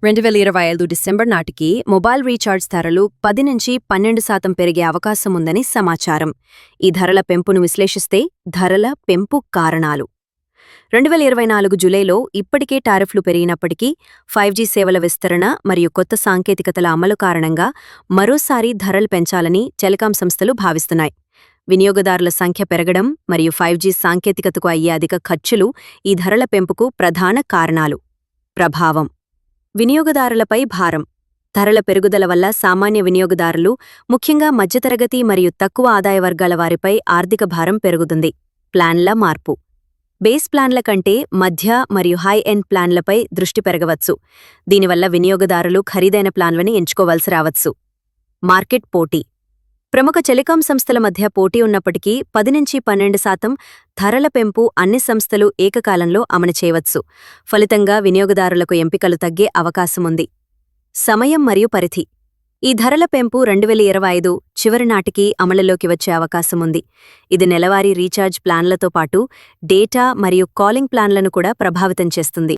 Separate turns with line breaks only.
2025 December నాటికి mobile recharge ధరలు 10-12% పెరిగే అవకాశముందని సమాచారం. ఈ ధరల పెంపును విశ్లేషిస్తే ధరల పెంపు కారణాలు 2024 జూలైలో ఇప్పటికే టారిఫ్లు పెరిగినప్పటికీ 5G సేవల విస్తరణ మరియు కొత్త సాంకేతికతల అమలు కారణంగా మరోసారి ధరలు పెంచాలని టెలికాం సంస్థలు భావిస్తున్నాయి. వినియోగదారుల సంఖ్య పెరగడం మరియు 5G సాంకేతికతకు అయ్యే అధిక ఖర్చులు ఈ ధరల పెంపుకు ప్రధాన కారణాలు. ప్రభావం వినియోగదారులపై భారం ధరల పెరుగుదల వల్ల సామాన్య వినియోగదారులు, ముఖ్యంగా మధ్యతరగతి మరియు తక్కువ ఆదాయ వర్గాల వారిపై ఆర్థిక భారం పెరుగుతుంది. ప్లాన్ల మార్పు బేస్ ప్లాన్ల కంటే మధ్య మరియు హై ఎండ్ ప్లాన్లపై దృష్టి పెరగవచ్చు. దీనివల్ల వినియోగదారులు ఖరీదైన ప్లాన్లని ఎంచుకోవాల్సి రావచ్చు. మార్కెట్ పోటీ ప్రముఖ టెలికాం సంస్థల మధ్య పోటీ ఉన్నప్పటికీ 10-12% ధరల పెంపు అన్ని సంస్థలు ఏకకాలంలో అమలు చేయవచ్చు. ఫలితంగా వినియోగదారులకు ఎంపికలు తగ్గే అవకాశముంది. సమయం మరియు పరిధి ఈ ధరల పెంపు 2025 చివరి నాటికి అమలులోకి వచ్చే అవకాశముంది. ఇది నెలవారీ రీఛార్జ్ ప్లాన్లతో పాటు డేటా మరియు కాలింగ్ ప్లాన్లను కూడా ప్రభావితం చేస్తుంది.